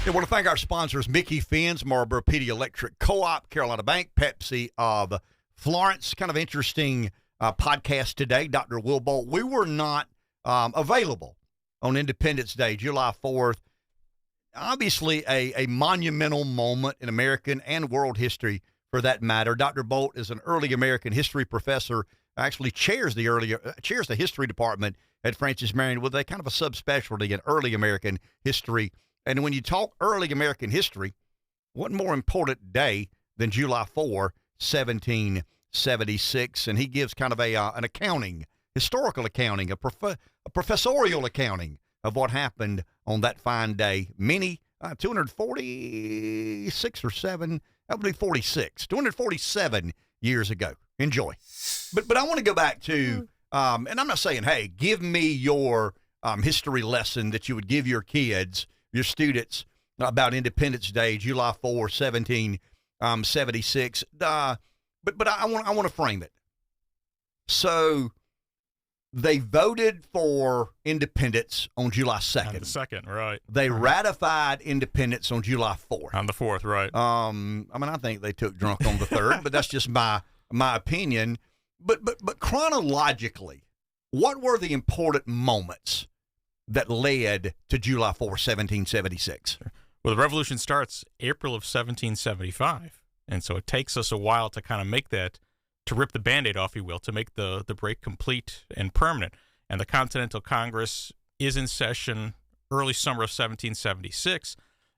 I want to thank our sponsors, Micky Finn's MPD Electric Co-op, Carolina Bank, Pepsi of Florence. Kind of interesting podcast today, Dr. Wilbolt. We were not available on Independence Day, July 4th. Obviously, a monumental moment in American and world history, for that matter. Dr. Bolt is an early American history professor. Actually, chairs the history department at Francis Marion with a kind of a subspecialty in early American history. And when you talk early American history, what more important day than July 4, 1776? And he gives kind of an accounting, historical accounting, a professorial accounting of what happened on that fine day. Many, 246 or 7, I believe 46, 247 years ago. Enjoy. But I want to go back to, and I'm not saying, hey, give me your history lesson that you would give your kids, your students, about Independence Day, July 4, 1776. But I want to frame it. So they voted for independence on July 2nd. On the 2nd, right. They ratified independence on July 4th. On the 4th, right. I mean, I think they took drunk on the 3rd, but that's just my opinion. But chronologically, what were the important moments that led to July 4, 1776? Well, the revolution starts April of 1775, and so it takes us a while to kind of make that, to rip the Band-Aid off, you will, to make the break complete and permanent. And the Continental Congress is in session early summer of 1776,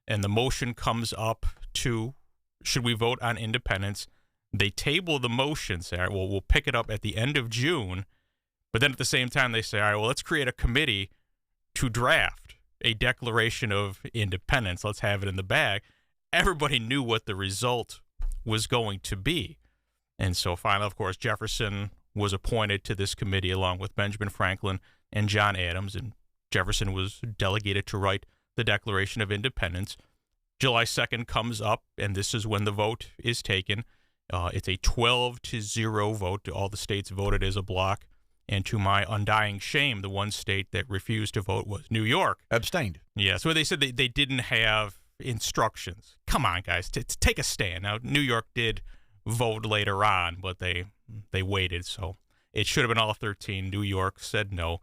and the motion comes up to, should we vote on independence? They table the motion, say, all right, well, we'll pick it up at the end of June, but then at the same time they say, all right, well, let's create a committee to draft a Declaration of Independence. Let's have it in the bag. Everybody knew what the result was going to be. And so finally, of course, Jefferson was appointed to this committee along with Benjamin Franklin and John Adams, and Jefferson was delegated to write the Declaration of Independence. July 2nd comes up, and this is when the vote is taken. It's a 12-0 vote. All the states voted as a block. And to my undying shame, the one state that refused to vote was New York. Abstained. Yeah, so they said they didn't have instructions. Come on, guys, take a stand. Now, New York did vote later on, but they waited, so it should have been all 13. New York said no.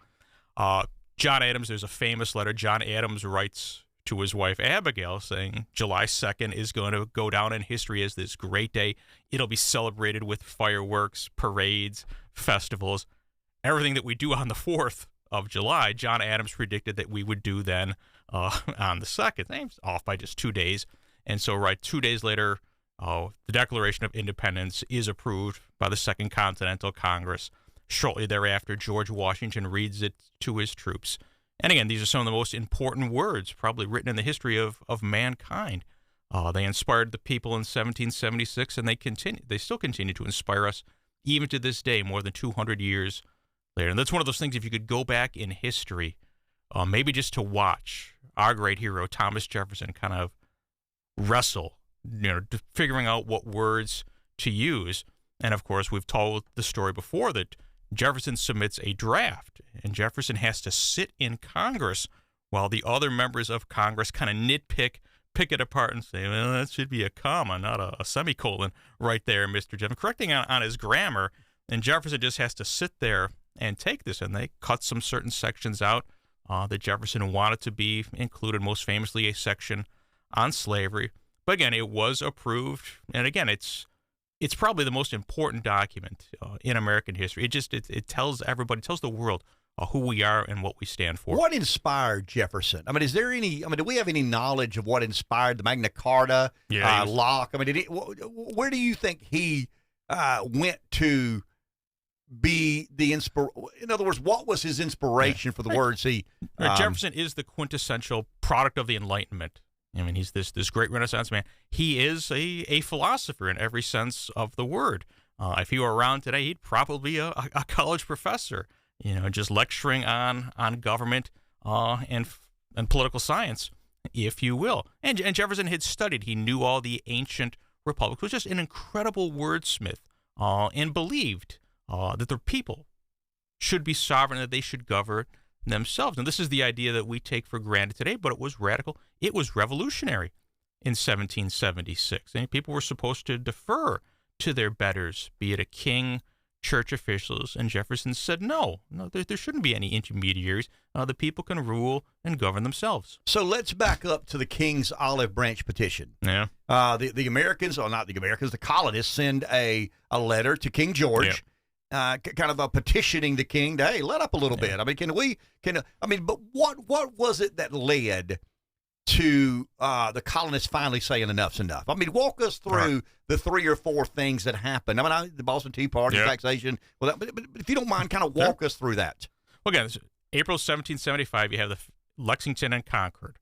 John Adams, there's a famous letter John Adams writes to his wife Abigail saying July 2nd is going to go down in history as this great day. It'll be celebrated with fireworks, parades, festivals. Everything that we do on the 4th of July, John Adams predicted that we would do then on the 2nd. It's off by just 2 days. And so, right, 2 days later, the Declaration of Independence is approved by the Second Continental Congress. Shortly thereafter, George Washington reads it to his troops. And again, these are some of the most important words probably written in the history of mankind. They inspired the people in 1776, and they still continue to inspire us even to this day, more than 200 years later. And that's one of those things, if you could go back in history, maybe just to watch our great hero, Thomas Jefferson, kind of wrestle, figuring out what words to use. And of course, we've told the story before that Jefferson submits a draft, and Jefferson has to sit in Congress while the other members of Congress kind of pick it apart and say, well, that should be a comma, not a semicolon right there, Mr. Jefferson, correcting on his grammar. And Jefferson just has to sit there and take this, and they cut some certain sections out that Jefferson wanted to be included, most famously a section on slavery. But again, it was approved, and again, it's probably the most important document in American history. It tells everybody, tells the world who we are and what we stand for. What inspired Jefferson? I mean, do we have any knowledge of what inspired the Magna Carta, Locke? I mean, where do you think he went to be the in other words, what was his inspiration for the words he... Jefferson is the quintessential product of the Enlightenment. I mean, he's this great Renaissance man. He is a philosopher in every sense of the word. If he were around today, he'd probably be a college professor, just lecturing on government and political science, if you will. And Jefferson had studied. He knew all the ancient republics. He was just an incredible wordsmith and believed that the people should be sovereign, that they should govern themselves. And this is the idea that we take for granted today, but it was radical. It was revolutionary in 1776. And people were supposed to defer to their betters, be it a king, church officials, and Jefferson said, no, there shouldn't be any intermediaries. The people can rule and govern themselves. So let's back up to the King's Olive Branch petition. Yeah. The Americans, or not the Americans, the colonists send a letter to King George, kind of petitioning the king to, hey, let up a little bit. I mean, but what was it that led to the colonists finally saying enough's enough? I mean, walk us through the 3 or 4 things that happened. I mean, the Boston Tea Party, taxation. Well, but if you don't mind, kind of walk us through that. Well, again, April 1775, you have the Lexington and Concord.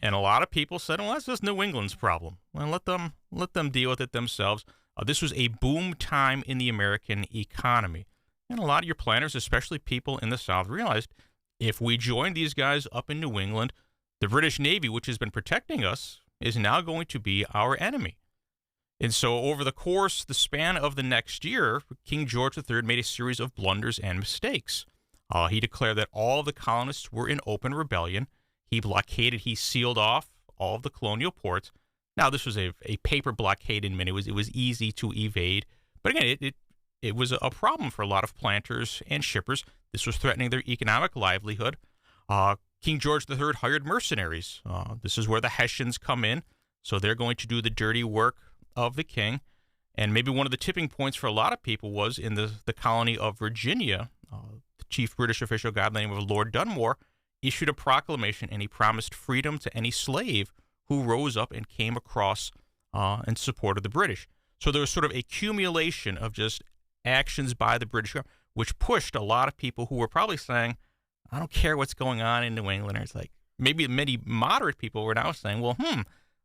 And a lot of people said, well, that's just New England's problem. Well, let them deal with it themselves. This was a boom time in the American economy. And a lot of your planners, especially people in the South, realized if we join these guys up in New England, the British Navy, which has been protecting us, is now going to be our enemy. And so over the span of the next year, King George III made a series of blunders and mistakes. He declared that all the colonists were in open rebellion. He sealed off all of the colonial ports. Now, this was a paper blockade in many ways. It was easy to evade. But again, it was a problem for a lot of planters and shippers. This was threatening their economic livelihood. King George III hired mercenaries. This is where the Hessians come in. So they're going to do the dirty work of the king. And maybe one of the tipping points for a lot of people was in the colony of Virginia. The chief British official, a guy by the name of Lord Dunmore, issued a proclamation, and he promised freedom to any slave who rose up and came across and supported the British. So there was sort of a accumulation of just actions by the British government, which pushed a lot of people who were probably saying, I don't care what's going on in New England. It's like maybe many moderate people were now saying, well,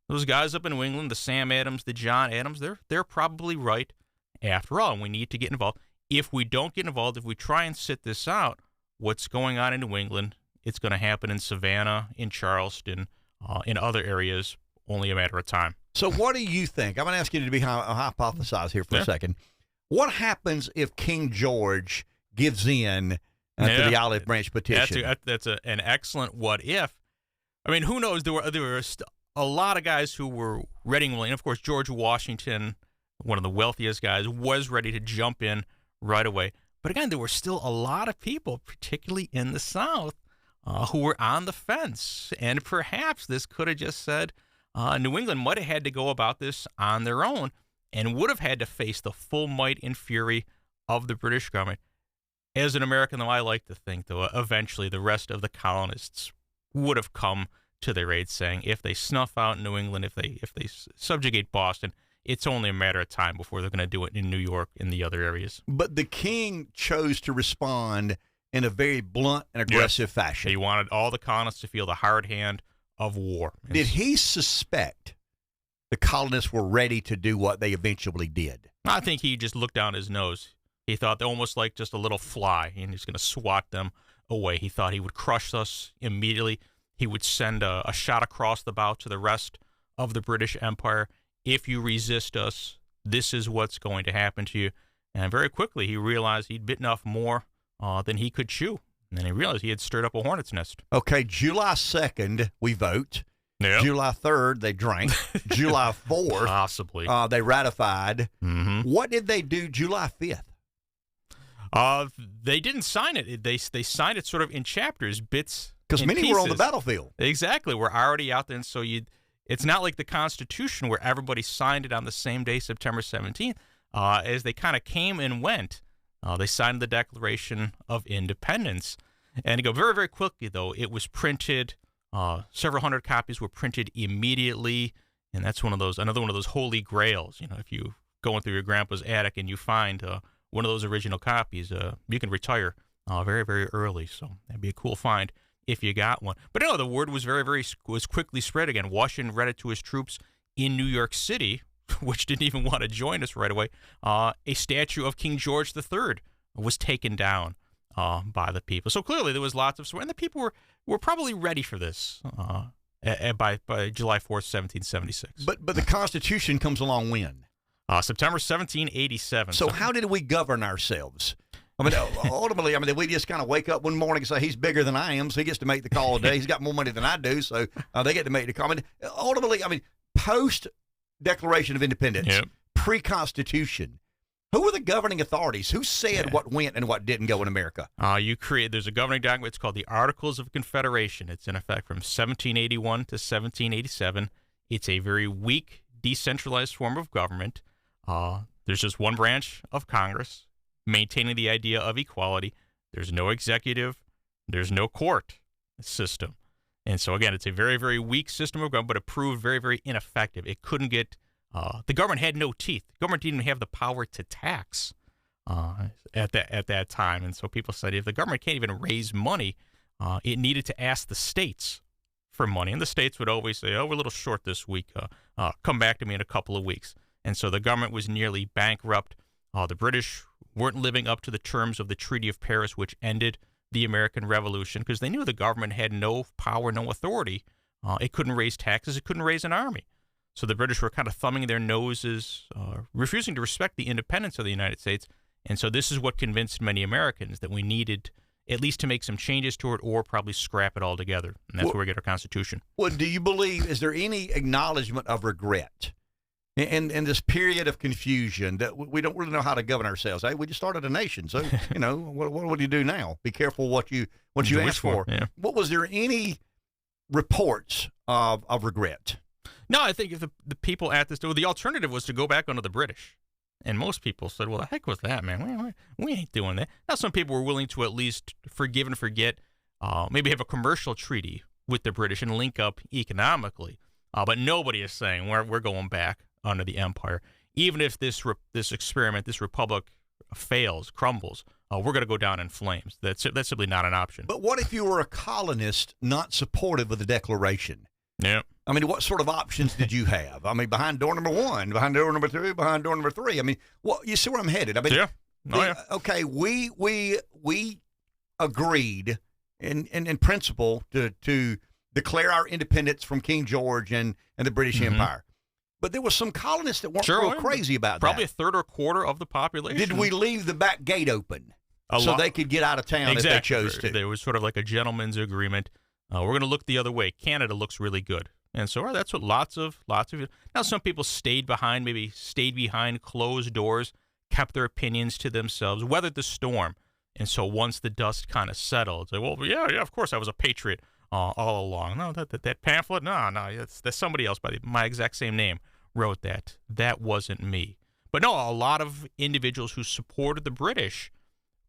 those guys up in New England, the Sam Adams, the John Adams, they're probably right after all, and we need to get involved. If we don't get involved, if we try and sit this out, what's going on in New England, it's going to happen in Savannah, in Charleston, in other areas, only a matter of time. So what do you think? I'm going to ask you to be hypothesize here for a second. What happens if King George gives in to the Olive Branch petition? That's an excellent what if. I mean, who knows? There were a lot of guys who were ready and willing. Of course, George Washington, one of the wealthiest guys, was ready to jump in right away. But again, there were still a lot of people, particularly in the South, who were on the fence. And perhaps this could have just said New England might have had to go about this on their own and would have had to face the full might and fury of the British government. As an American, though, I like to think, though, eventually the rest of the colonists would have come to their aid, saying if they snuff out New England, if they subjugate Boston, it's only a matter of time before they're going to do it in New York and the other areas. But the king chose to respond in a very blunt and aggressive fashion. He wanted all the colonists to feel the hard hand of war. Did he suspect the colonists were ready to do what they eventually did? I think he just looked down his nose. He thought they're almost like just a little fly, and he's going to swat them away. He thought he would crush us immediately. He would send a shot across the bow to the rest of the British Empire. If you resist us, this is what's going to happen to you. And very quickly, he realized he'd bitten off more than he could chew. And then he realized he had stirred up a hornet's nest. Okay, July 2nd, we vote. Yep. July 3rd, they drank. July 4th, possibly, they ratified. Mm-hmm. What did they do July 5th? They didn't sign it. They signed it sort of in chapters, bits. Because many pieces. were on the battlefield. Exactly. We're already out there. And so it's not like the Constitution where everybody signed it on the same day, September 17th. As they kind of came and went, they signed the Declaration of Independence. And to go very, very quickly, though, it was printed. Several hundred copies were printed immediately. And that's another one of those holy grails. You know, if you going through your grandpa's attic and you find one of those original copies, you can retire very, very early. So that'd be a cool find if you got one. But no, the word was was quickly spread again. Washington read it to his troops in New York City, which didn't even want to join us right away. A statue of King George III was taken down by the people. So clearly there was lots of support, and the people were probably ready for this by July 4th, 1776. But the Constitution comes along when? September 1787. So how did we govern ourselves? I mean, ultimately, we just kind of wake up one morning and say he's bigger than I am, so he gets to make the call today. He's got more money than I do, so they get to make the call. Ultimately, post Declaration of Independence, Yep. pre-Constitution, who were the governing authorities? Who said what went and what didn't go in America? There's a governing document. It's called the Articles of Confederation. It's in effect from 1781 to 1787. It's a very weak, decentralized form of government. There's just one branch of Congress maintaining the idea of equality. There's no executive. There's no court system. And so, again, it's a very, very weak system of government, but it proved very, very ineffective. It couldn't get the government had no teeth. The government didn't even have the power to tax at that time. And so people said if the government can't even raise money, it needed to ask the states for money. And the states would always say, oh, we're a little short this week. Come back to me in a couple of weeks. And so the government was nearly bankrupt. The British weren't living up to the terms of the Treaty of Paris, which ended the American Revolution, because they knew the government had no power, no authority. It couldn't raise taxes. It couldn't raise an army. So the British were kind of thumbing their noses, refusing to respect the independence of the United States. And so this is what convinced many Americans that we needed at least to make some changes to it or probably scrap it altogether. And that's where we get our Constitution. Well, do you believe, is there any acknowledgement of regret in this period of confusion that we don't really know how to govern ourselves? Hey, we just started a nation, so, what do you do now? Be careful what you ask for. Yeah. What was there any reports of regret? No, I think if the people at this, the alternative was to go back under the British. And most people said, well, the heck was that, man? We ain't doing that. Now, some people were willing to at least forgive and forget, maybe have a commercial treaty with the British and link up economically. But nobody is saying we're going back under the empire. Even if this experiment, this republic fails, crumbles, we're going to go down in flames. That's simply not an option. But what if you were a colonist not supportive of the Declaration? Yeah. What sort of options did you have? Behind door number one, behind door number two, behind door number three. You see where I'm headed? Yeah. Okay, we agreed in principle to declare our independence from King George and the British Empire. But there were some colonists that weren't real crazy about probably that. Probably a third or quarter of the population. Did we leave the back gate open so they could get out of town if they chose to? There was sort of like a gentleman's agreement. We're going to look the other way. Canada looks really good. And so that's what lots of now some people stayed behind closed doors, kept their opinions to themselves, weathered the storm. And so once the dust kind of settled, say, well, yeah, of course I was a patriot all along. No, that pamphlet, no, that's somebody else by my exact same name wrote that. That wasn't me. But no, a lot of individuals who supported the British,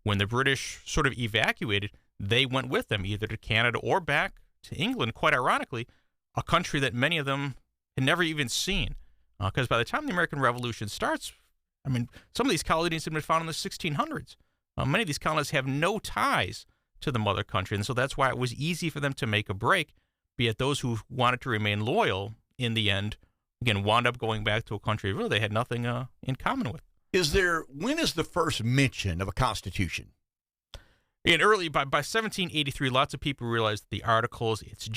when the British sort of evacuated, they went with them either to Canada or back to England, quite ironically, a country that many of them had never even seen. Because by the time the American Revolution starts, some of these colonies had been found in the 1600s. Many of these colonies have no ties to the mother country, and so that's why it was easy for them to make a break, be it those who wanted to remain loyal in the end, again, wound up going back to a country really they had nothing in common with. When is the first mention of a constitution? By 1783, lots of people realized that the Articles, it's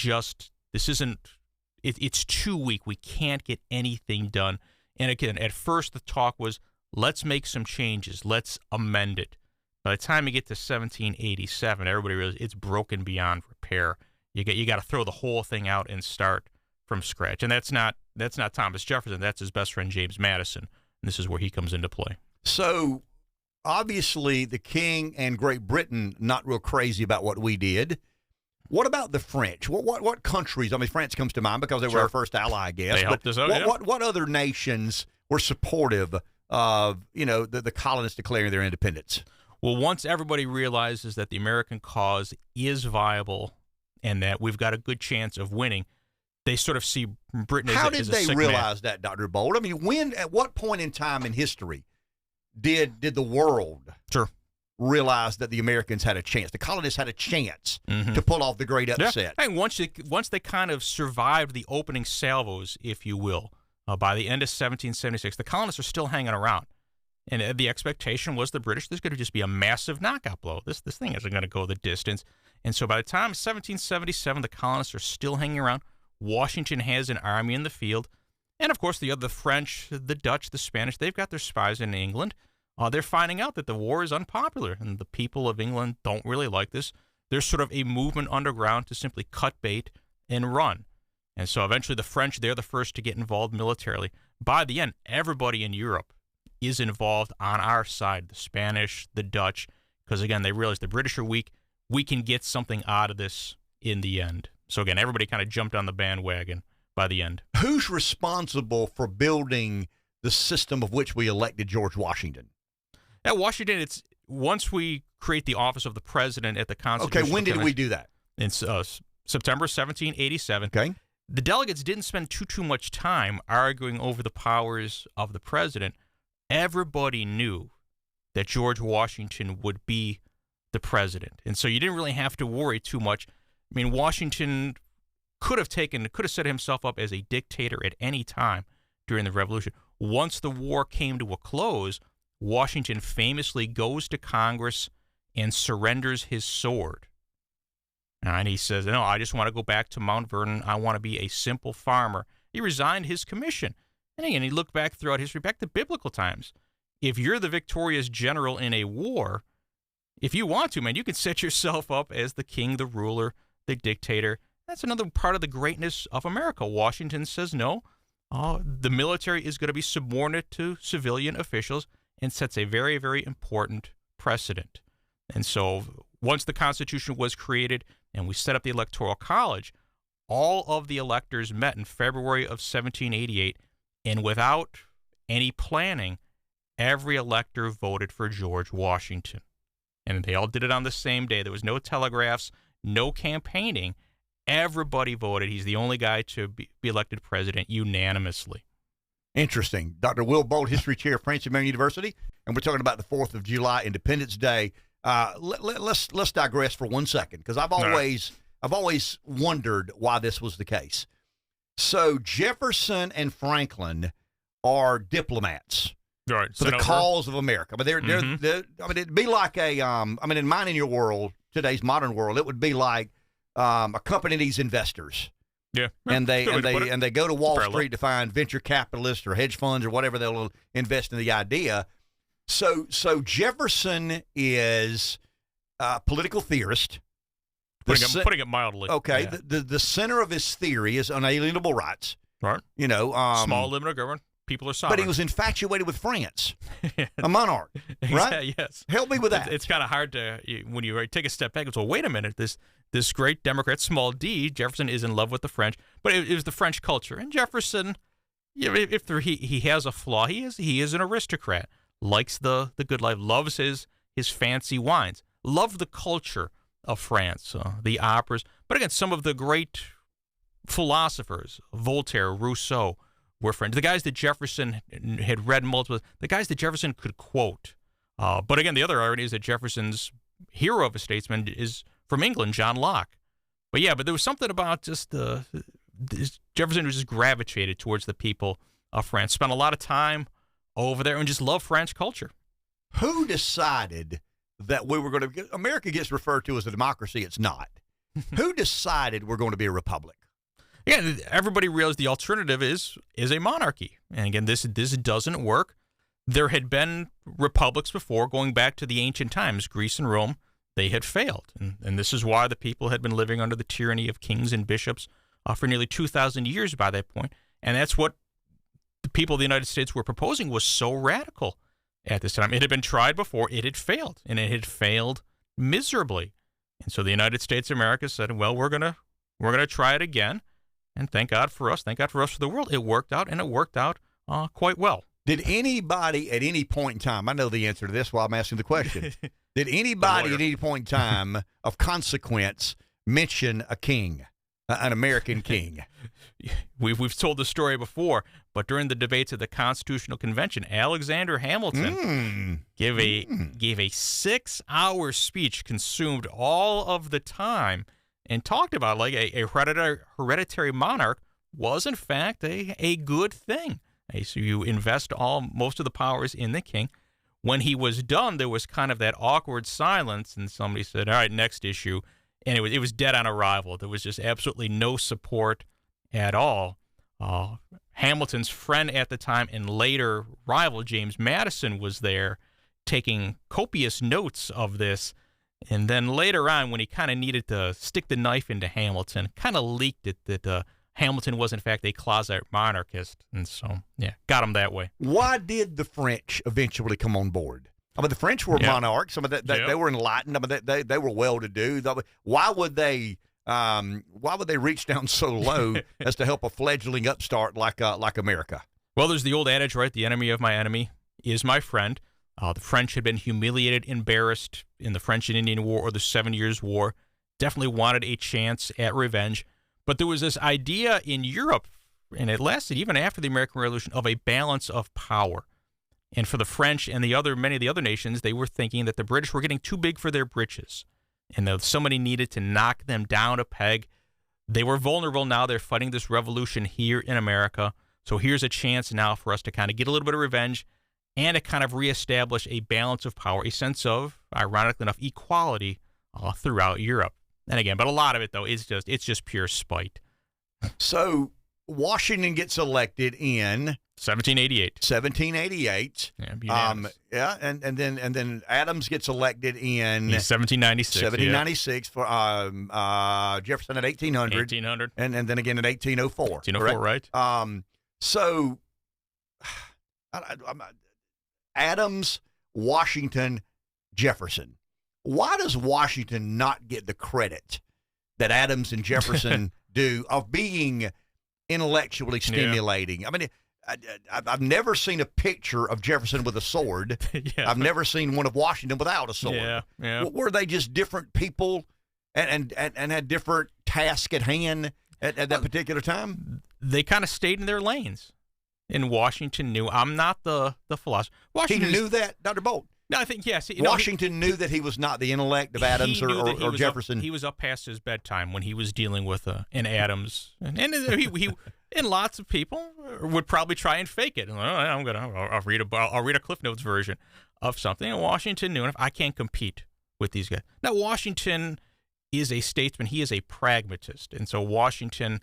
too weak. We can't get anything done. And again, at first the talk was, let's make some changes. Let's amend it. By the time you get to 1787, everybody realizes it's broken beyond repair. You got to throw the whole thing out and start from scratch. And that's not Thomas Jefferson. That's his best friend James Madison. And this is where he comes into play. So obviously the King and Great Britain not real crazy about what we did. What about the French? What countries? France comes to mind because they were our first ally, I guess. They helped us out. What other nations were supportive of the colonists declaring their independence? Well, once everybody realizes that the American cause is viable and that we've got a good chance of winning, they sort of see Britain as a sick man. How did they realize that, Dr. Bold? At what point in time in history did the world realize that the Americans had a chance, the colonists had a chance to pull off the great upset? Yeah. And once they kind of survived the opening salvos, if you will, by the end of 1776, the colonists are still hanging around. And the expectation was the British, there's going to just be a massive knockout blow. This thing isn't going to go the distance. And so by the time 1777, the colonists are still hanging around. Washington has an army in the field. And, of course, the French, the Dutch, the Spanish, they've got their spies in England. they're finding out that the war is unpopular, and the people of England don't really like this. There's sort of a movement underground to simply cut bait and run. And so eventually the French, they're the first to get involved militarily. By the end, everybody in Europe is involved on our side, the Spanish, the Dutch, because, again, they realize the British are weak. We can get something out of this in the end. So, again, everybody kind of jumped on the bandwagon by the end. Who's responsible for building the system of which we elected George Washington? At Washington, it's once we create the office of the president at the Constitutional Okay, when did we do that? In September 1787. Okay. The delegates didn't spend too much time arguing over the powers of the president. Everybody knew that George Washington would be the president. And so you didn't really have to worry too much. I mean, Washington could have set himself up as a dictator at any time during the Revolution. Once the war came to a close, Washington famously goes to Congress and surrenders his sword. And he says, no, I just want to go back to Mount Vernon. I want to be a simple farmer. He resigned his commission. And again, he looked back throughout history, back to biblical times. If you're the victorious general in a war, if you want to, man, you can set yourself up as the king, the ruler, the dictator. That's another part of the greatness of America. Washington says, no, the military is going to be subordinate to civilian officials, and sets a very, very important precedent. And so once the Constitution was created and we set up the Electoral College, all of the electors met in February of 1788, and without any planning, every elector voted for George Washington. And they all did it on the same day. There was no telegraphs, no campaigning. Everybody voted. He's the only guy to be elected president unanimously. Interesting. Dr. Will Bolt, History Chair, Francis Marion University, and we're talking about the 4th of July, Independence Day. Let's digress for 1 second, because I've always wondered why this was the case. So Jefferson and Franklin are diplomats Right. for the cause of America, but they're I mean, it'd be like in mine and your world, today's modern world, it would be like a company needs investors. Yeah, and they go to Wall Street to find venture capitalists or hedge funds or whatever they'll invest in the idea. So Jefferson is a political theorist. Putting it mildly. Okay, yeah. the center of his theory is unalienable rights. Right. You know, small limited government. People are sovereign. But he was infatuated with France, a monarch, right? Yes. Help me with that. It's kind of hard to, when you take a step back, it's, well, wait a minute, this great Democrat, small d, Jefferson is in love with the French, but it was the French culture. And Jefferson, if he has a flaw, he is an aristocrat, likes the good life, loves his fancy wines, loved the culture of France, the operas. But again, some of the great philosophers, Voltaire, Rousseau, were French. The guys that Jefferson had read multiple, the guys that Jefferson could quote. But again, the other irony is that Jefferson's hero of a statesman is from England, John Locke. But there was something about just Jefferson was just gravitated towards the people of France. Spent a lot of time over there and just loved French culture. Who decided that we were going to? America gets referred to as a democracy. It's not. Who decided we're going to be a republic? Yeah, everybody realized the alternative is a monarchy. And again, this doesn't work. There had been republics before, going back to the ancient times, Greece and Rome. They had failed. And this is why the people had been living under the tyranny of kings and bishops for nearly 2,000 years by that point. And that's what the people of the United States were proposing was so radical at this time. It had been tried before. It had failed. And it had failed miserably. And so the United States of America said, well, we're gonna try it again. And thank God for us. Thank God for us for the world. It worked out, and it worked out quite well. Did anybody at any point in time, I know the answer to this while I'm asking the question, did anybody at any point in time of consequence mention a king, an American king? We've told the story before, but during the debates at the Constitutional Convention, Alexander Hamilton gave a 6-hour speech, consumed all of the time, and talked about like a hereditary monarch was, in fact, a good thing. So you invest most of the powers in the king. When he was done, there was kind of that awkward silence, and somebody said, all right, next issue. And it was dead on arrival. There was just absolutely no support at all. Hamilton's friend at the time and later rival, James Madison, was there. taking copious notes of this. And then later on, when he kind of needed to stick the knife into Hamilton, kind of leaked it that Hamilton was, in fact, a closet monarchist. And so, yeah, got him that way. Why did the French eventually come on board? I mean, the French were monarchs. I mean, they were enlightened. I mean, they were well-to-do. Why would they reach down so low as to help a fledgling upstart like America? Well, there's the old adage, right? The enemy of my enemy is my friend. The French had been humiliated, embarrassed in the French and Indian War or the 7 Years' War. Definitely wanted a chance at revenge. But there was this idea in Europe, and it lasted even after the American Revolution, of a balance of power. And for the French and many of the other nations, they were thinking that the British were getting too big for their britches, and that somebody needed to knock them down a peg. They were vulnerable now. They're fighting this revolution here in America. So here's a chance now for us to kind of get a little bit of revenge and to kind of reestablish a balance of power, a sense of, ironically enough, equality throughout Europe. And again, but a lot of it, though, it's just pure spite. So Washington gets elected in 1788. 1788. Yeah, and then Adams gets elected in 1796. 1796 for Jefferson at 1800. 1800. And then again in 1804. 1804, right? So Adams, Washington, Jefferson. Why does Washington not get the credit that Adams and Jefferson do of being intellectually stimulating? Yeah. I mean, I've never seen a picture of Jefferson with a sword. Yeah. I've never seen one of Washington without a sword. Yeah. Were they just different people and had different tasks at hand at that particular time? They kind of stayed in their lanes. And Washington knew, I'm not the philosopher. He knew that, Dr. Bolt? No, I think, yes. Washington knew that he was not the intellect of Adams or Jefferson. He was up past his bedtime when he was dealing with an Adams. And he and lots of people would probably try and fake it. I'll read a Cliff Notes version of something. And Washington knew enough. I can't compete with these guys. Now, Washington is a statesman. He is a pragmatist. And so Washington,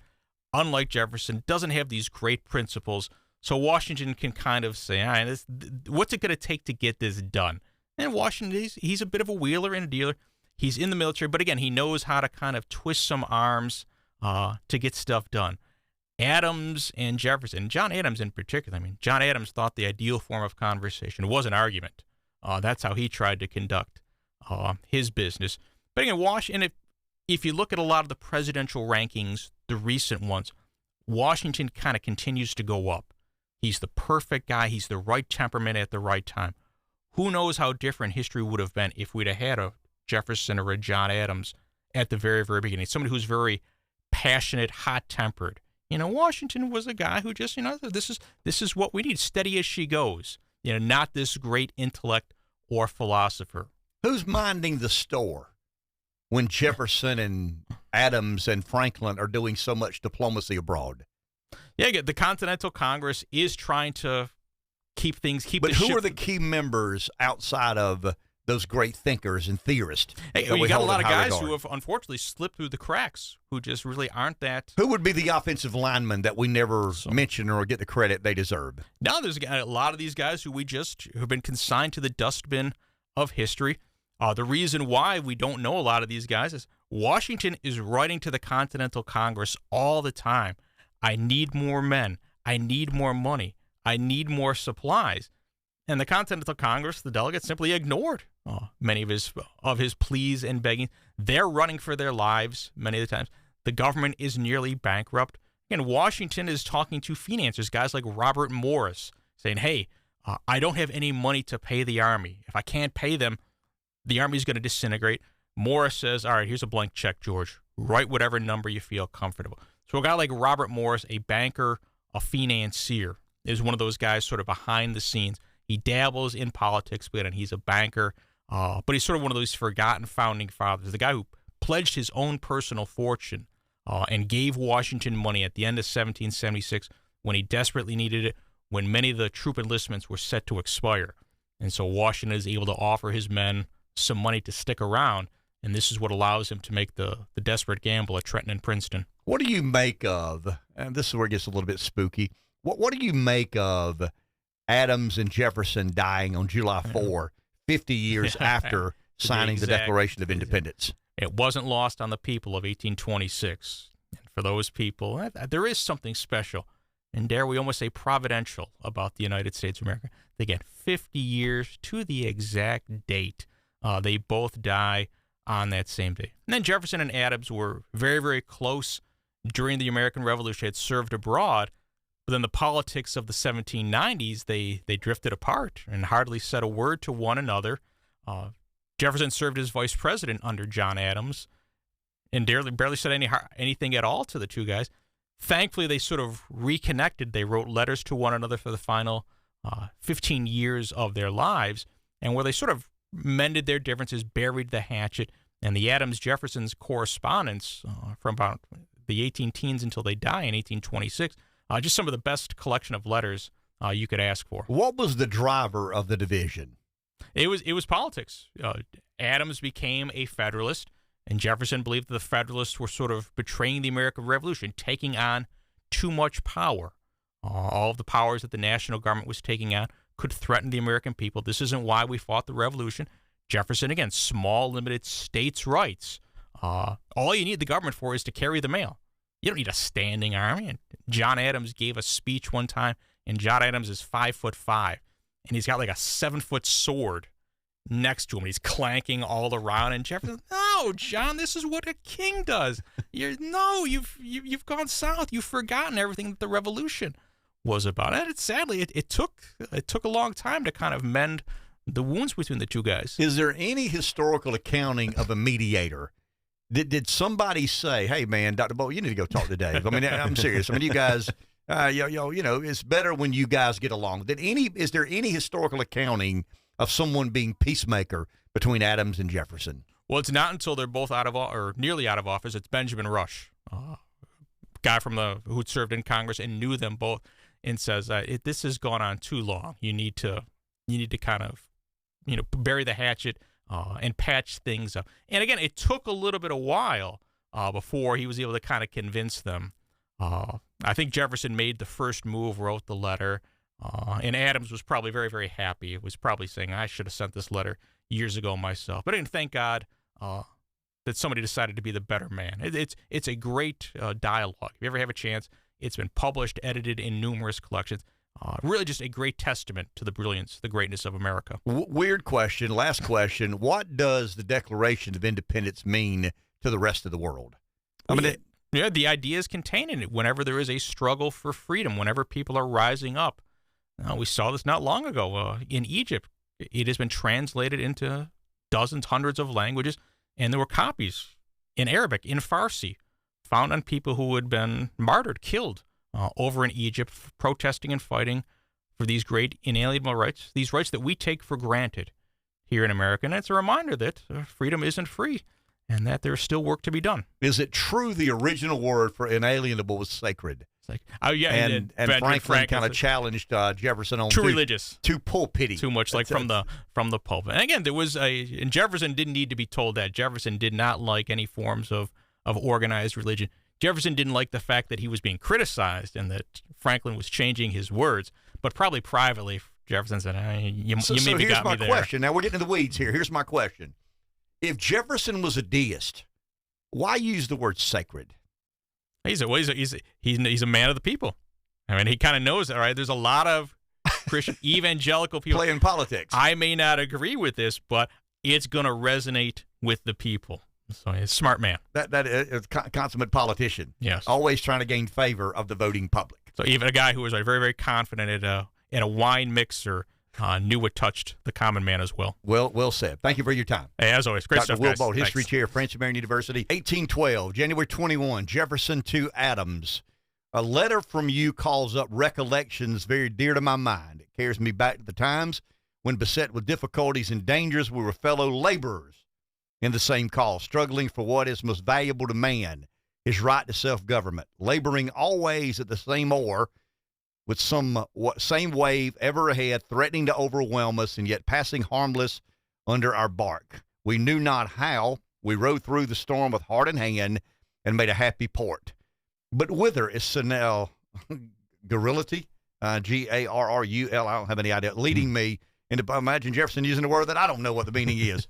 unlike Jefferson, doesn't have these great principles. So Washington can kind of say, all right, what's it going to take to get this done? And Washington, he's a bit of a wheeler and a dealer. He's in the military, but again, he knows how to kind of twist some arms to get stuff done. Adams and Jefferson, John Adams in particular, I mean, John Adams thought the ideal form of conversation was an argument. That's how he tried to conduct his business. But again, Washington, if you look at a lot of the presidential rankings, the recent ones, Washington kind of continues to go up. He's the perfect guy. He's the right temperament at the right time. Who knows how different history would have been if we'd have had a Jefferson or a John Adams at the very, very beginning. Somebody who's very passionate, hot-tempered. Washington was a guy who just, this is what we need. Steady as she goes. Not this great intellect or philosopher. Who's minding the store when Jefferson and Adams and Franklin are doing so much diplomacy abroad? Yeah, the Continental Congress is trying to keep But who are the key members outside of those great thinkers and theorists? Hey, you got a lot of guys who have unfortunately slipped through the cracks, who just really aren't that. Who would be the offensive linemen that we never mention or get the credit they deserve? Now there's a lot of these guys who have been consigned to the dustbin of history. The reason why we don't know a lot of these guys is Washington is writing to the Continental Congress all the time. I need more men. I need more money. I need more supplies. And the Continental Congress, the delegates, simply ignored many of his pleas and begging. They're running for their lives many of the times. The government is nearly bankrupt. And Washington is talking to financiers, guys like Robert Morris, saying, hey, I don't have any money to pay the Army. If I can't pay them, the Army's going to disintegrate. Morris says, all right, here's a blank check, George. Write whatever number you feel comfortable. So a guy like Robert Morris, a banker, a financier, is one of those guys sort of behind the scenes. He dabbles in politics, but he's a banker. But he's sort of one of those forgotten founding fathers, the guy who pledged his own personal fortune and gave Washington money at the end of 1776 when he desperately needed it, when many of the troop enlistments were set to expire. And so Washington is able to offer his men some money to stick around, and this is what allows him to make the desperate gamble at Trenton and Princeton. What do you make of, and this is where it gets a little bit spooky, what do you make of Adams and Jefferson dying on July 4, 50 years after signing the Declaration of Independence. It wasn't lost on the people of 1826. And for those people, there is something special, and dare we almost say providential, about the United States of America. Again, 50 years to the exact date. They both die on that same day. And then Jefferson and Adams were very, very close during the American Revolution, had served abroad, but then the politics of the 1790s, they drifted apart and hardly said a word to one another. Jefferson served as vice president under John Adams and barely said anything at all to the two guys. Thankfully, they sort of reconnected. They wrote letters to one another for the final 15 years of their lives, and where they sort of mended their differences, buried the hatchet, and the Adams-Jefferson's correspondence from about the 18-teens until they die in 1826, just some of the best collection of letters you could ask for. What was the driver of the division? It was politics. Adams became a Federalist, and Jefferson believed that the Federalists were sort of betraying the American Revolution, taking on too much power. All of the powers that the national government was taking on could threaten the American people. This isn't why we fought the Revolution. Jefferson, again, small, limited states' rights. All you need the government for is to carry the mail. You don't need a standing army. And John Adams gave a speech one time, and John Adams is 5'5", and he's got like a 7-foot sword next to him. He's clanking all around, and Jefferson, no, John, this is what a king does. You've gone south. You've forgotten everything that the Revolution was about. And sadly, it took a long time to kind of mend the wounds between the two guys. Is there any historical accounting of a mediator? Did somebody say, "Hey, man, Dr. Bo, you need to go talk to Dave"? I mean, I'm serious. I mean, you guys, it's better when you guys get along. Is there any historical accounting of someone being peacemaker between Adams and Jefferson? Well, it's not until they're both out of or nearly out of office. It's Benjamin Rush, guy who'd served in Congress and knew them both, and says, "This has gone on too long. You need to kind of, bury the hatchet and patch things up." And again, it took a little bit of while before he was able to kind of convince them. I think Jefferson made the first move, wrote the letter, and Adams was probably very, very happy. It was probably saying, "I should have sent this letter years ago myself." But thank God that somebody decided to be the better man. It's a great dialogue. If you ever have a chance, it's been published, edited in numerous collections. Really just a great testament to the brilliance, the greatness of America. Weird question. Last question. What does the Declaration of Independence mean to the rest of the world? I mean, the ideas contained in it. Whenever there is a struggle for freedom, whenever people are rising up. We saw this not long ago in Egypt. It has been translated into dozens, hundreds of languages, and there were copies in Arabic, in Farsi, found on people who had been martyred, killed over in Egypt, protesting and fighting for these great inalienable rights, these rights that we take for granted here in America. And it's a reminder that freedom isn't free and that there's still work to be done. Is it true the original word for inalienable was sacred? It's like, yeah, and Franklin kind of challenged Jefferson on too religious, too pulpity, too much like from the pulpit. And again, and Jefferson didn't need to be told that. Jefferson did not like any forms of organized religion. Jefferson didn't like the fact that he was being criticized and that Franklin was changing his words, but probably privately, Jefferson said, you maybe got me there. So here's my question. Now we're getting to the weeds here. Here's my question. If Jefferson was a deist, why use the word sacred? He's a man of the people. I mean, he kind of knows that, right? There's a lot of Christian evangelical people playing politics. I may not agree with this, but it's going to resonate with the people. So he's a smart man. That is a consummate politician. Yes. Always trying to gain favor of the voting public. So even a guy who was very, very confident at a wine mixer knew what touched the common man as well. Well said. Thank you for your time. Hey, as always, great Dr. stuff, Will guys. Bolt, History Thanks. Chair, Francis Marion University, 1812, January 21, Jefferson to Adams. A letter from you calls up recollections very dear to my mind. It carries me back to the times when, beset with difficulties and dangers, we were fellow laborers in the same cause, struggling for what is most valuable to man, his right to self-government, laboring always at the same oar, with same wave ever ahead, threatening to overwhelm us, and yet passing harmless under our bark. We knew not how. We rode through the storm with heart in hand and made a happy port. But whither is Senel Garrulity, Garrul, I don't have any idea, leading me, Imagine Jefferson using a word that I don't know what the meaning is.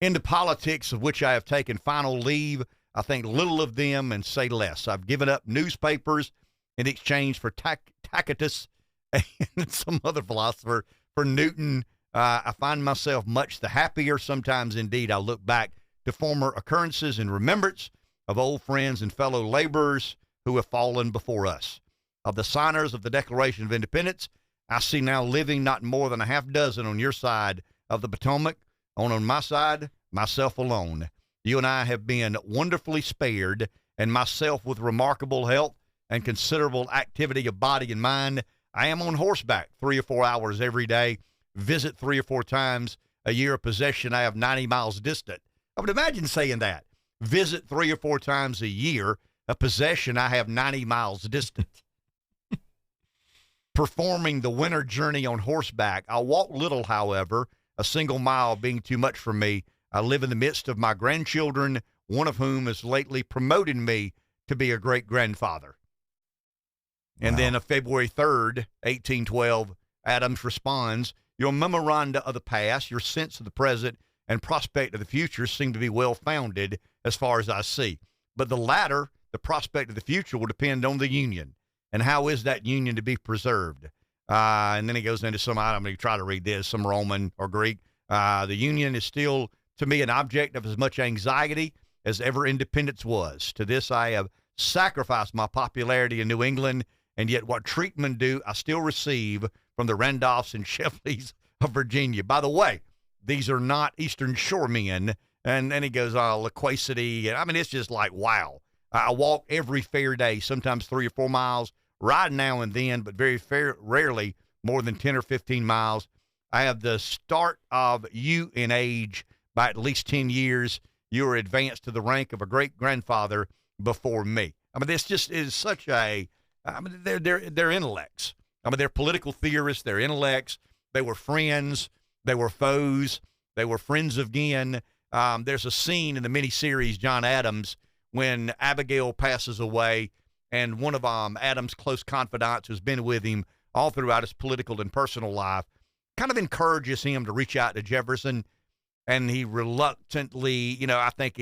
Into politics of which I have taken final leave. I think little of them and say less. I've given up newspapers in exchange for Tacitus and some other philosopher for Newton. I find myself much the happier. Sometimes, indeed, I look back to former occurrences in remembrance of old friends and fellow laborers who have fallen before us. Of the signers of the Declaration of Independence, I see now living not more than a half dozen on your side of the Potomac. On my side, myself alone. You and I have been wonderfully spared, and myself with remarkable health and considerable activity of body and mind. I am on horseback 3 or 4 hours every day, visit 3 or 4 times a year, a possession I have 90 miles distant. I would imagine saying that. Visit 3 or 4 times a year, a possession I have 90 miles distant. Performing the winter journey on horseback. I walk little, however, a single mile being too much for me. I live in the midst of my grandchildren, one of whom has lately promoted me to be a great-grandfather. And then on February 3rd, 1812, Adams responds, your memoranda of the past, your sense of the present, and prospect of the future seem to be well-founded as far as I see. But the latter, the prospect of the future, will depend on the Union. And how is that Union to be preserved? And then he goes into some, I'm going to try to read this, some Roman or Greek. The Union is still, to me, an object of as much anxiety as ever independence was. To this I have sacrificed my popularity in New England, and yet what treatment do I still receive from the Randolphs and Shefleys of Virginia. By the way, these are not Eastern Shore men. And then he goes, loquacity. I mean, it's just like, wow. I walk every fair day, sometimes 3 or 4 miles, ride now and then, but rarely more than 10 or 15 miles. I have the start of you in age by at least 10 years. You are advanced to the rank of a great-grandfather before me. I mean, this just is such a, I mean, they're intellects. I mean, they're political theorists, they're intellects. They were friends, they were foes, they were friends again. There's a scene in the miniseries John Adams when Abigail passes away, and one of Adams' close confidants who's been with him all throughout his political and personal life kind of encourages him to reach out to Jefferson, and he reluctantly, I think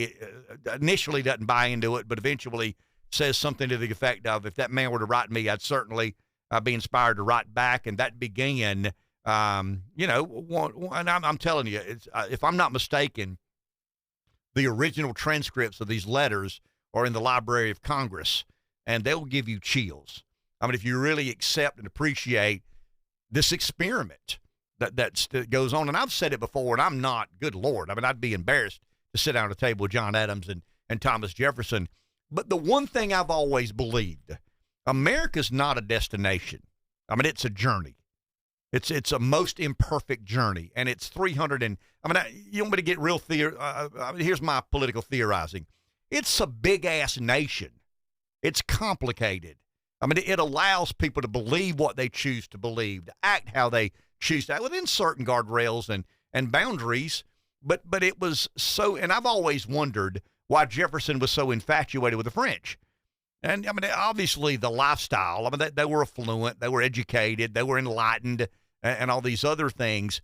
initially doesn't buy into it, but eventually says something to the effect of, if that man were to write me, I'd certainly be inspired to write back. And that began, and I'm telling you, it's, if I'm not mistaken, the original transcripts of these letters are in the Library of Congress, and they'll give you chills. I mean, if you really accept and appreciate this experiment that goes on, and I've said it before, and I'm not, good Lord, I mean, I'd be embarrassed to sit down at a table with John Adams and Thomas Jefferson. But the one thing I've always believed, America's not a destination. I mean, it's a journey. It's a most imperfect journey, and it's 300 and, I mean, you want me to get real here's my political theorizing. It's a big-ass nation. It's complicated. I mean, it allows people to believe what they choose to believe, to act how they choose to act within certain guardrails and boundaries, but it was so, and I've always wondered why Jefferson was so infatuated with the French. And, I mean, obviously the lifestyle, I mean, they were affluent, they were educated, they were enlightened, and all these other things.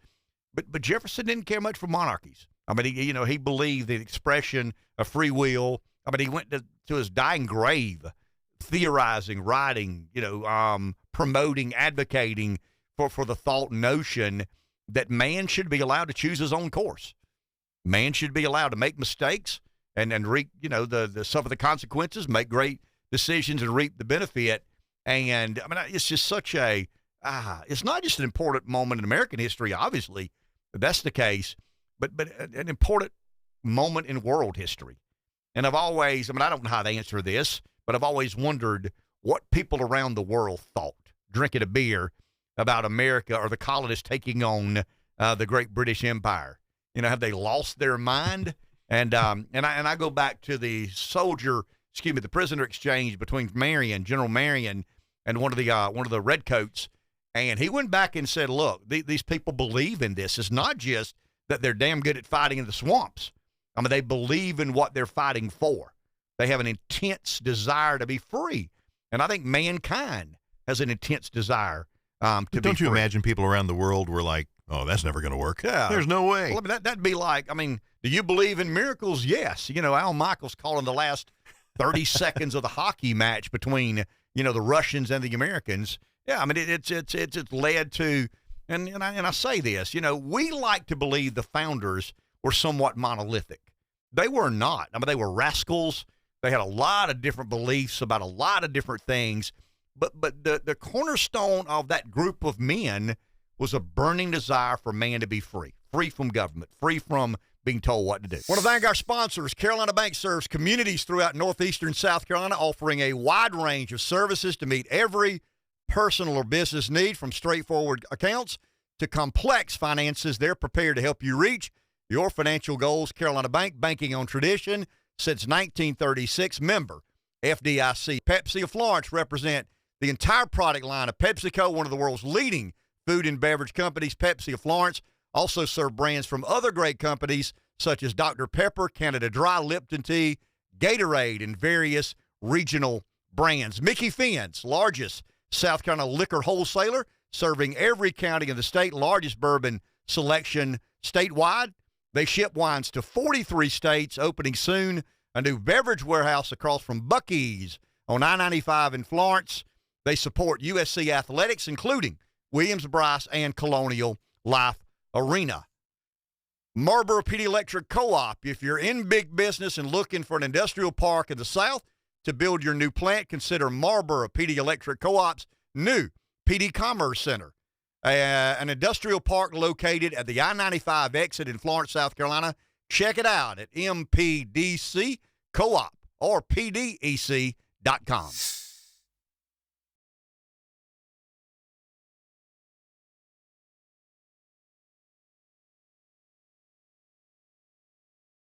But Jefferson didn't care much for monarchies. I mean, he believed the expression of free will. I mean, he went to his dying grave theorizing, writing, promoting, advocating for the thought notion that man should be allowed to choose his own course. Man should be allowed to make mistakes and reap, suffer the consequences, make great decisions and reap the benefit. And I mean, it's just such it's not just an important moment in American history, obviously, that's the case, but an important moment in world history. And I've always, I don't know how to answer this, but I've always wondered what people around the world thought, drinking a beer, about America or the colonists taking on the great British Empire. Have they lost their mind? And I go back to the prisoner exchange between General Marion, and one of the redcoats, and he went back and said, "Look, these people believe in this. It's not just that they're damn good at fighting in the swamps. I mean, they believe in what they're fighting for. They have an intense desire to be free, and I think mankind has an intense desire Don't you imagine people around the world were like, oh, that's never going to work? Yeah. There's no way. Well, that'd be like, do you believe in miracles? Yes. Al Michaels calling the last 30 seconds of the hockey match between, the Russians and the Americans. Yeah, it's led to, and I say this, we like to believe the founders were somewhat monolithic. They were not. They were rascals. They had a lot of different beliefs about a lot of different things. But the cornerstone of that group of men was a burning desire for man to be free from government, free from being told what to do. Want to thank our sponsors. Carolina Bank serves communities throughout northeastern South Carolina, offering a wide range of services to meet every personal or business need, from straightforward accounts to complex finances. They're prepared to help you reach your financial goals. Carolina Bank, banking on tradition since 1936. Member FDIC. Pepsi of Florence represent the entire product line of PepsiCo, one of the world's leading food and beverage companies. Pepsi of Florence also serve brands from other great companies such as Dr. Pepper, Canada Dry, Lipton Tea, Gatorade, and various regional brands. Micky Finn's largest South Carolina liquor wholesaler, serving every county in the state, largest bourbon selection statewide. They ship wines to 43 states, opening soon a new beverage warehouse across from Buc-ee's on I-95 in Florence. They support USC athletics, including Williams-Brice and Colonial Life Arena. Marlboro PD Electric Co-op. If you're in big business and looking for an industrial park in the South to build your new plant, consider Marlboro PD Electric Co-op's new PD Commerce Center, an industrial park located at the I-95 exit in Florence, South Carolina. Check it out at MPDC Co-op or PDEC.com.